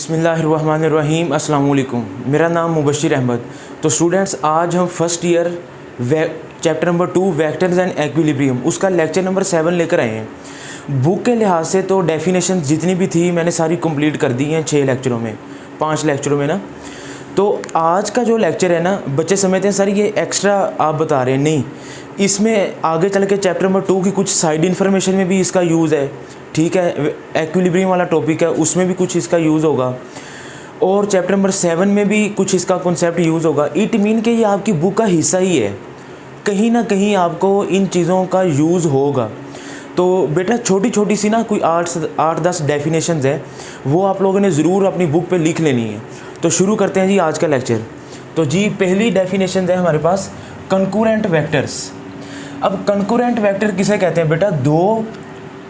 बिस्मिल्लाहिर्रहमानिर्रहीम अस्सलाम वालेकुम। मेरा नाम मुबशिर अहमद। तो स्टूडेंट्स, आज हम first year chapter number 2 vectors and equilibrium उसका लेक्चर नंबर 7 लेकर आए हैं। बुक के लिहाज से तो डेफिनेशन जितनी भी थी मैंने सारी कंप्लीट कर दी हैं 6 लेक्चरों में, 5 लेक्चरों में ना। तो आज का जो लेक्चर है ना, बच्चे समझते हैं सर ये एक्स्ट्रा आप बता रहे हैं, नहीं, इसमें आगे चल के चैप्टर नंबर 2 की कुछ साइड इन्फॉर्मेशन में भी इसका यूज़ है। ठीक है, एक्विलिब्रियम वाला टॉपिक है, उसमें भी कुछ इसका यूज़ होगा, और चैप्टर नंबर 7 में भी कुछ इसका कॉन्सेप्ट यूज़ होगा। इट मीन कि ये आपकी बुक का हिस्सा ही है, कहीं ना कहीं आपको इन चीज़ों का यूज़ होगा। तो बेटा छोटी छोटी सी ना कोई 8-10 डेफिनेशंस है, वो आप लोगों ने ज़रूर अपनी बुक पे लिख लेनी है। तो शुरू करते हैं जी आज का लेक्चर। तो जी पहली डेफिनेशन है हमारे पास कंकूरेंट वेक्टर्स। अब कंकूरेंट वेक्टर किसे कहते हैं बेटा?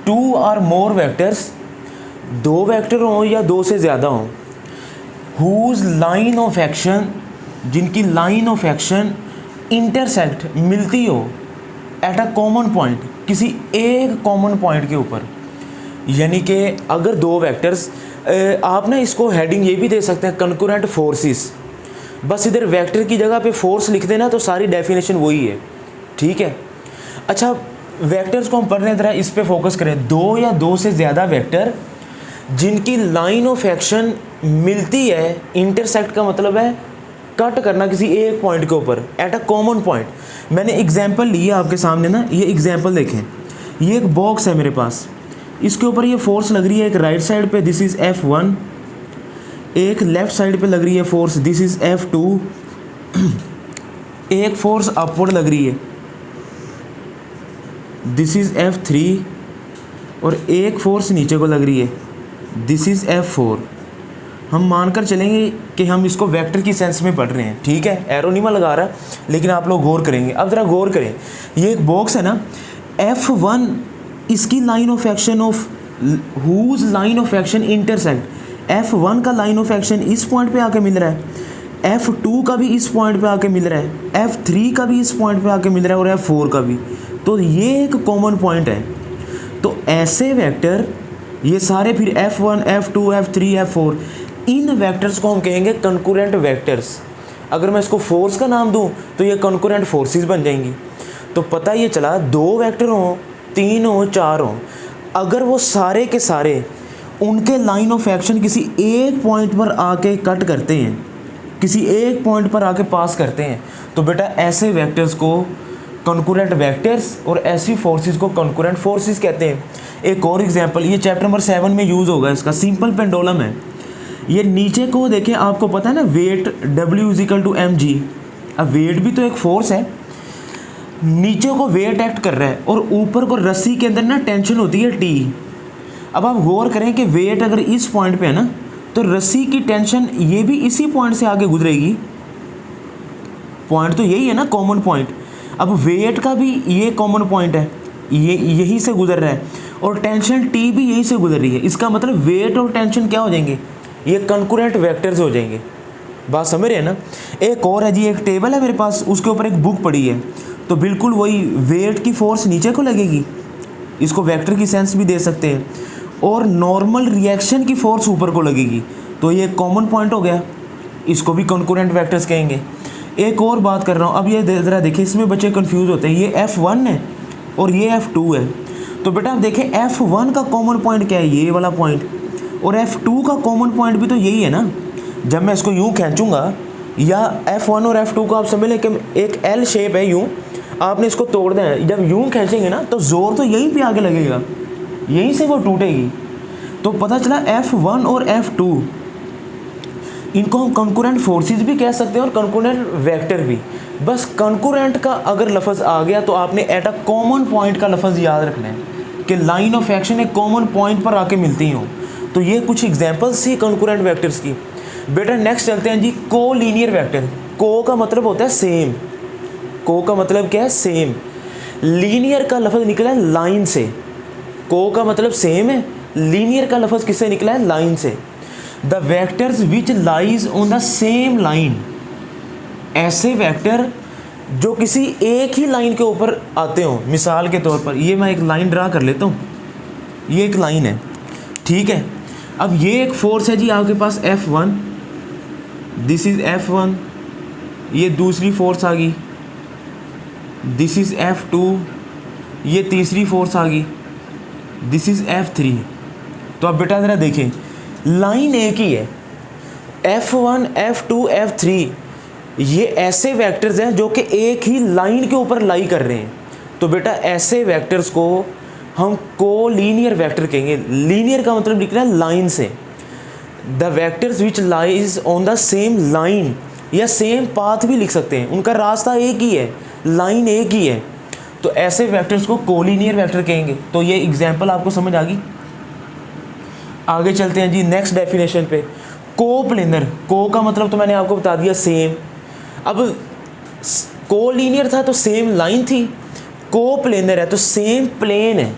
2 और मोर वेक्टर्स, 2 वेक्टर हों या 2 से ज़्यादा हों, हुज लाइन ऑफ एक्शन, जिनकी लाइन ऑफ एक्शन इंटरसेक्ट मिलती हो एट अ कॉमन पॉइंट, किसी एक कॉमन पॉइंट के ऊपर। यानी कि अगर 2 वेक्टर्स, आप ना इसको हेडिंग ये भी दे सकते हैं कंकूरेंट फोर्सेस। बस इधर वेक्टर की जगह पे फोर्स लिख देना तो सारी डेफिनेशन वही है। ठीक है, अच्छा वेक्टर्स को हम पढ़ने तरह इस पे फोकस करें। 2 या 2 से ज़्यादा वेक्टर जिनकी लाइन ऑफ एक्शन मिलती है, इंटरसेक्ट का मतलब है कट करना किसी एक पॉइंट के ऊपर एट अ कॉमन पॉइंट। मैंने एग्जांपल लिया आपके सामने ना, ये एग्जांपल देखें। ये एक बॉक्स है मेरे पास, इसके ऊपर ये फोर्स लग रही है एक राइट साइड पे, दिस इज़ F1, एक लेफ़्ट साइड पे लग रही है फोर्स, दिस इज़ F2, एक फोर्स अपवर्ड लग रही है, दिस इज़ F3, और एक फोर्स नीचे को लग रही है, दिस इज़ F4। हम मानकर चलेंगे कि हम इसको वेक्टर की सेंस में पढ़ रहे हैं। ठीक है, एरो नहीं मैं लगा रहा, लेकिन आप लोग गौर करेंगे। अब ज़रा गौर करें, ये एक बॉक्स है ना, F1 इसकी line of action of whose line of action intersect, F1 का लाइन ऑफ एक्शन इस पॉइंट पे आके मिल रहा है, F2 का भी इस पॉइंट पे आके मिल रहा है, F3 का भी इस पॉइंट पे आके मिल रहा है, और F4 का भी। तो ये एक कॉमन पॉइंट है। तो ऐसे वेक्टर ये सारे फिर F1, F2, F3, F4, इन वेक्टर्स को हम कहेंगे कंकूरेंट वेक्टर्स। अगर मैं इसको फोर्स का नाम दूं तो ये कंकूरेंट फोर्सेस बन जाएंगी। तो पता ये चला 2 वेक्टर हों, 3 हों, 4 हों, अगर वो सारे के सारे उनके लाइन ऑफ एक्शन किसी एक पॉइंट पर आके कट करते हैं, किसी एक पॉइंट पर आके पास करते हैं, तो बेटा ऐसे वेक्टर्स को कंकूरेंट वेक्टर्स और ऐसी फोर्सेस को कंकूरेंट फोर्सेस कहते हैं। एक और एग्जांपल, ये चैप्टर नंबर 7 में यूज़ होगा इसका, सिंपल पेंडुलम है। ये नीचे को देखें, आपको पता है ना वेट W = mg। अब वेट भी तो एक फोर्स है, नीचे को वेट एक्ट कर रहा है और ऊपर को रस्सी के अंदर ना टेंशन होती है T। अब आप गौर करें कि वेट अगर इस पॉइंट पे है ना, तो रस्सी की टेंशन ये भी इसी पॉइंट से आगे गुजरेगी। पॉइंट तो यही है ना, कॉमन पॉइंट। अब वेट का भी ये कॉमन पॉइंट है, ये यहीं से गुजर रहा है, और टेंशन T भी यहीं से गुजर रही है। इसका मतलब वेट और टेंशन क्या हो जाएंगे? ये कंकूरेंट वेक्टर्स हो जाएंगे। बात समझ रहे हैं ना? एक और है जी, एक टेबल है मेरे पास, उसके ऊपर एक बुक पड़ी है, तो बिल्कुल वही वेट की फोर्स नीचे को लगेगी, इसको वेक्टर की सेंस भी दे सकते हैं, और नॉर्मल रिएक्शन की फोर्स ऊपर को लगेगी। तो ये कॉमन पॉइंट हो गया, इसको भी कंकूरेंट वेक्टर्स कहेंगे। एक और बात कर रहा हूँ, अब ये ज़रा देखिए, इसमें बच्चे कंफ्यूज होते हैं। ये F1 है और ये F2 है। तो बेटा आप देखें F1 का कॉमन पॉइंट क्या है? ये वाला पॉइंट। और F2 का कॉमन पॉइंट भी तो यही है ना। जब मैं इसको यूँ खींचूंगा, या F1 और F2 को आप समझ लें कि एक L शेप है, यूँ आपने इसको तोड़ना है, जब यूँ खींचेंगे ना तो ज़ोर तो यहीं पे आगे लगेगा, यहीं से वो टूटेगी। तो पता चला F1 और F2, इनको हम कंकूरेंट फोर्सेस भी कह सकते हैं और कंकूरेंट वेक्टर भी। बस कंकूरेंट का अगर लफ्ज़ आ गया तो आपने एट अ कॉमन पॉइंट का लफ्ज़ याद रखना है कि लाइन ऑफ एक्शन एक कॉमन पॉइंट पर आके मिलती हो। तो ये कुछ एग्जांपल्स थी कंकूरेंट वेक्टर्स की। बेटा नेक्स्ट चलते हैं जी, को लीनियर वेक्टर। को का मतलब होता है सेम, को का मतलब क्या है? सेम। लीनियर का लफ्ज़ निकला है लाइन से, को का मतलब सेम है, लीनियर का लफ्ज़ किससे निकला है? लाइन से। The vectors which lies on the same line, ऐसे वेक्टर जो किसी एक ही लाइन के ऊपर आते हो। मिसाल के तौर पर ये मैं एक लाइन ड्रा कर लेता हूँ, ये एक लाइन है, ठीक है। अब ये एक फोर्स है जी आपके पास F1, दिस इज़ F1, ये दूसरी फोर्स आ गई, दिस इज़ F2, ये तीसरी फोर्स आ गई, दिस इज़ F3। तो अब बेटा ज़रा देखें, लाइन एक ही है, F1, F2, F3 ये ऐसे वेक्टर्स हैं जो कि एक ही लाइन के ऊपर लाई कर रहे हैं। तो बेटा ऐसे वेक्टर्स को हम कोलीनियर वेक्टर कहेंगे। लीनियर का मतलब निकला लाइन से। The vectors which lies on the same line या सेम पाथ भी लिख सकते हैं, उनका रास्ता एक ही है, लाइन एक ही है, तो ऐसे वेक्टर्स को कोलीनियर वेक्टर कहेंगे। तो ये एग्जांपल आपको समझ आ गई। आगे चलते हैं जी नेक्स्ट डेफिनेशन पे। कोप्लेनर, को का मतलब तो मैंने आपको बता दिया सेम। अब कोलीनियर था तो सेम लाइन थी, कोप्लेनर है तो सेम प्लेन है।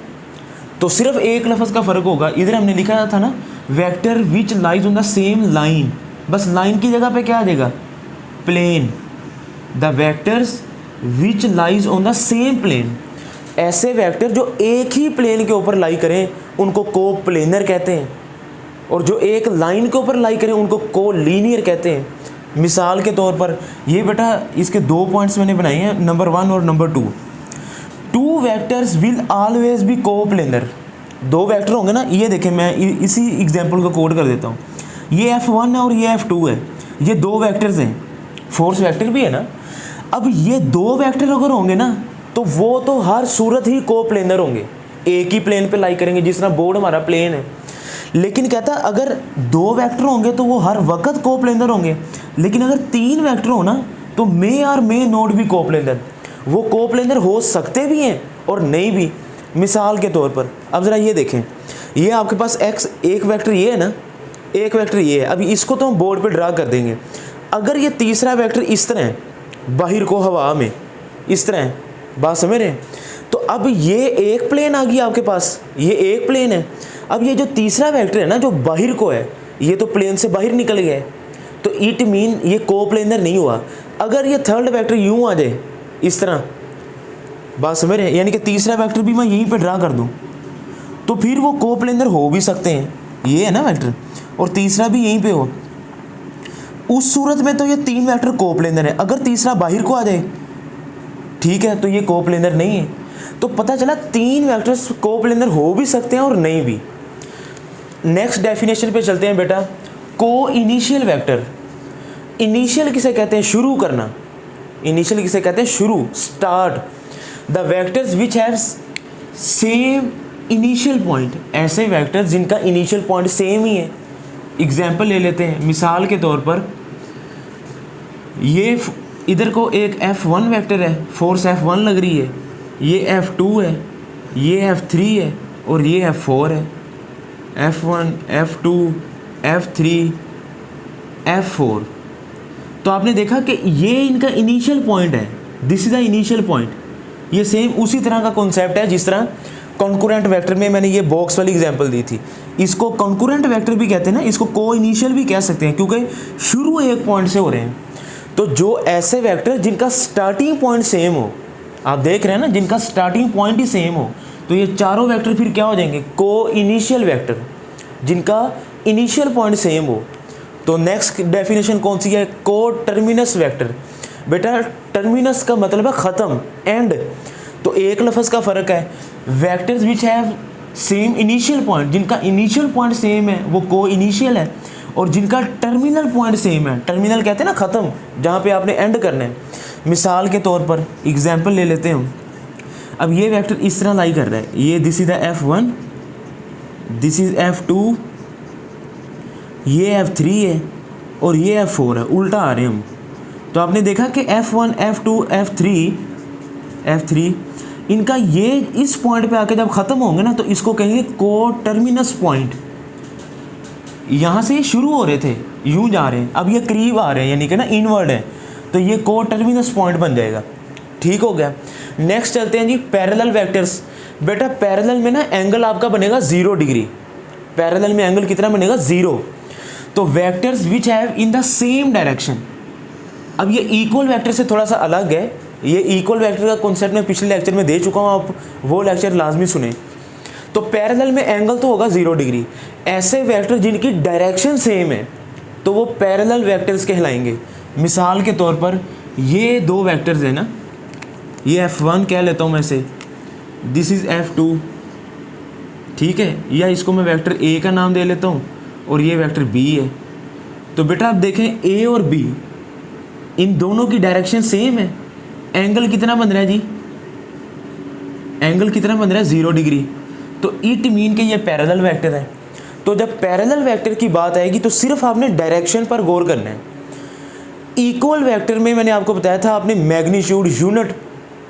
तो सिर्फ एक लफ्ज़ का फ़र्क होगा, इधर हमने लिखा था ना vector which lies on the same line, बस लाइन की जगह पे क्या आ जाएगा, plane. The vectors which lies on the same plane, ऐसे वेक्टर जो एक ही प्लेन के ऊपर लाई करें उनको कोप्लेनर कहते हैं, और जो एक लाइन के ऊपर लाई करें उनको कोलीनियर कहते हैं। मिसाल के तौर पर ये बेटा इसके दो पॉइंट्स मैंने बनाए हैं, नंबर 1 और number 2। Two vectors will always be coplanar, दो वेक्टर होंगे ना, ये देखें मैं इसी एग्जांपल को कोड कर देता हूँ। ये F1 है और ये F2 है, ये दो वेक्टर्स हैं, फोर्स वेक्टर भी है ना। अब ये दो वेक्टर अगर होंगे ना तो वो तो हर सूरत ही कोप्लेनर होंगे, एक ही प्लेन पे लाई करेंगे, जिस तरह बोर्ड हमारा प्लेन है। लेकिन कहता है अगर दो वेक्टर होंगे तो वो हर वक्त कोप्लेनर होंगे, लेकिन अगर तीन वेक्टर हो ना तो मे और मे नोट भी कोप्लेनर, वो कोप्लेनर हो सकते भी हैं और नहीं भी। मिसाल के तौर पर अब ज़रा ये देखें, ये आपके पास x एक वेक्टर ये है ना, एक वेक्टर ये है। अभी इसको तो हम बोर्ड पे ड्रा कर देंगे। अगर ये तीसरा वेक्टर इस तरह है, बाहर को हवा में इस तरह है, बात समझ रहे हैं, तो अब ये एक प्लेन आ गई आपके पास, ये एक प्लेन है। अब ये जो तीसरा वेक्टर है ना जो बाहर को है, ये तो प्लेन से बाहर निकल गया है, तो इट मीन ये कोप्लेनर नहीं हुआ। अगर ये थर्ड वेक्टर यूँ आ जाए इस तरह, बात समझ रहे हैं, यानी कि तीसरा वेक्टर भी मैं यहीं पे ड्रा कर दूं तो फिर वो कोप्लेनर हो भी सकते हैं, ये है ना वेक्टर, और तीसरा भी यहीं पे हो, उस सूरत में तो ये तीन वेक्टर कोप्लेनर है। अगर तीसरा बाहर को आ जाए, ठीक है, तो ये कोप्लेनर नहीं है। तो पता चला तीन वेक्टर्स कोप्लेनर हो भी सकते हैं और नहीं भी। नेक्स्ट डेफिनेशन पे चलते हैं बेटा। को इनिशियल वेक्टर, इनिशियल किसे कहते हैं, शुरू करना, इनिशियल किसे कहते हैं, शुरू, start. The vectors which have same initial point, ऐसे वेक्टर्स जिनका इनिशियल पॉइंट सेम ही है। एग्जाम्पल ले लेते हैं, मिसाल के तौर पर ये इधर को एक F1 वेक्टर है, फोर्स F1 लग रही है, ये F2 है, ये F3 है और ये F4 है। F1, F2, F3, F4। तो आपने देखा कि ये इनका इनिशियल पॉइंट है, this is the initial point. ये सेम उसी तरह का कॉन्सेप्ट है जिस तरह कॉन्करेंट वेक्टर में मैंने ये बॉक्स वाली एग्जांपल दी थी। इसको कॉन्करेंट वेक्टर भी कहते हैं ना, इसको को इनिशियल भी कह सकते हैं क्योंकि शुरू एक पॉइंट से हो रहे हैं। तो जो ऐसे वेक्टर जिनका स्टार्टिंग पॉइंट सेम हो, आप देख रहे हैं ना, जिनका स्टार्टिंग पॉइंट ही सेम हो, तो ये चारों वेक्टर फिर क्या हो जाएंगे, को इनिशियल वेक्टर, जिनका इनिशियल पॉइंट सेम हो। तो नेक्स्ट डेफिनेशन कौन सी है, को टर्मिनस वेक्टर। बेटा टर्मिनस का मतलब है ख़त्म, एंड। तो एक लफ्ज़ का फ़र्क है, vectors which have same initial point, जिनका इनिशियल पॉइंट सेम है वो को इनिशियल है, और जिनका टर्मिनल पॉइंट सेम है, टर्मिनल कहते हैं ना ख़त्म, जहाँ पे आपने एंड करना है। मिसाल के तौर पर एग्जांपल ले लेते हैं हम। अब ये वेक्टर इस तरह लाई कर रहा है, ये this is the F1, this is F2, ये F3 है और ये F4 है, उल्टा आ रहे हैं हम। तो आपने देखा कि F1, F2, F3 इनका ये इस पॉइंट पे आके जब ख़त्म होंगे ना तो इसको कहेंगे को टर्मिनस पॉइंट। यहाँ से शुरू हो रहे थे, यूँ जा रहे हैं, अब ये करीब आ रहे हैं, यानी कि ना इनवर्ड है, तो ये को टर्मिनस पॉइंट बन जाएगा। ठीक हो गया। नेक्स्ट चलते हैं जी पैरेलल वेक्टर्स। बेटा पैरेलल में ना एंगल आपका बनेगा 0 डिग्री, पैरेलल में एंगल कितना बनेगा, 0। तो vectors which have in the same direction. अब ये इक्वल वेक्टर से थोड़ा सा अलग है, ये इक्वल वेक्टर का कॉन्सेप्ट मैं पिछले लेक्चर में दे चुका हूँ, आप वो लेक्चर लाजमी सुने। तो पैरेलल में एंगल तो होगा 0 डिग्री। ऐसे वेक्टर जिनकी डायरेक्शन सेम है तो वो पैरेलल वेक्टर्स कहलाएंगे। मिसाल के तौर पर ये दो वेक्टर्स है ना, ये F1 कह लेता हूँ मैं इसे, दिस इज़ F2, ठीक है, या इसको मैं वेक्टर A का नाम दे लेता हूँ और ये वेक्टर B है। तो बेटा आप देखें A और B इन दोनों की डायरेक्शन सेम है, एंगल कितना बन रहा है जी, एंगल कितना बन रहा है 0 डिग्री। तो इट मीन कि ये पैरेलल वेक्टर है। तो जब पैरेलल वेक्टर की बात आएगी तो सिर्फ आपने डायरेक्शन पर गौर करना है। इक्वल वेक्टर में मैंने आपको बताया था आपने मैग्नीट्यूड, यूनिट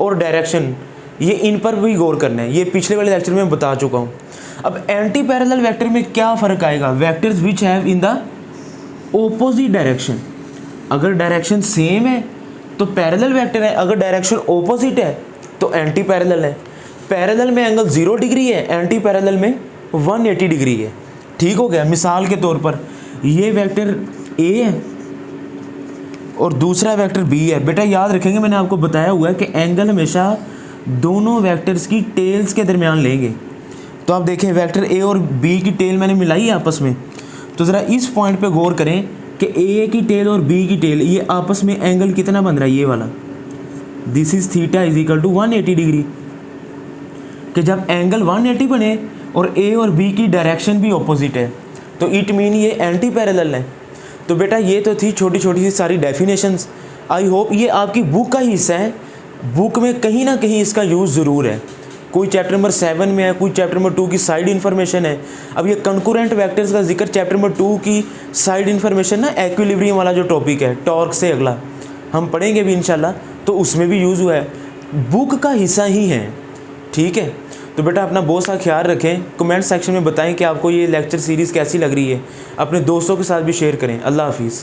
और डायरेक्शन, ये इन पर भी गौर करना है, ये पिछले वाले लेक्चर में बता चुका हूँ। अब एंटी पैरेलल वेक्टर में क्या फ़र्क आएगा, vectors which have in the opposite direction. अगर डायरेक्शन सेम है तो पैरेलल वेक्टर है, अगर डायरेक्शन ओपोजिट है तो एंटी पैरेलल है। पैरेलल में एंगल 0 डिग्री है, एंटी पैरेलल में 180 डिग्री है। ठीक हो गया। मिसाल के तौर पर ये वेक्टर A है और दूसरा वेक्टर B है। बेटा याद रखेंगे मैंने आपको बताया हुआ है कि एंगल हमेशा दोनों वेक्टर्स की टेल्स के दरमियान लेंगे। तो आप देखें वेक्टर A और B की टेल मैंने मिलाई है आपस में, तो ज़रा इस पॉइंट पे गौर करें कि A की टेल और B की टेल ये आपस में एंगल कितना बन रहा है, ये वाला, this is theta is equal to 180 degree. कि जब एंगल 180 बने और A और B की डायरेक्शन भी ऑपोजिट है तो इट मीन ये एंटी पैरेलल है। तो बेटा ये तो थी छोटी छोटी सी सारी डेफिनेशंस। आई होप ये आपकी बुक का हिस्सा है, बुक में कहीं ना कहीं इसका यूज़ ज़रूर है। कोई चैप्टर नंबर 7 में है, कोई चैप्टर नंबर 2 की साइड इन्फॉर्मेशन है। अब ये कंकरेंट वेक्टर्स का जिक्र चैप्टर नंबर 2 की साइड इन्फॉर्मेशन ना, एक्विलिब्रियम वाला जो टॉपिक है, टॉर्क से अगला हम पढ़ेंगे भी इंशाल्लाह, तो उसमें भी यूज़ हुआ है, बुक का हिस्सा ही है। ठीक है, तो बेटा अपना बहुत सा ख्याल रखें। कमेंट सेक्शन में बताएं कि आपको ये लेक्चर सीरीज़ कैसी लग रही है। अपने दोस्तों के साथ भी शेयर करें। अल्लाह हाफिज़।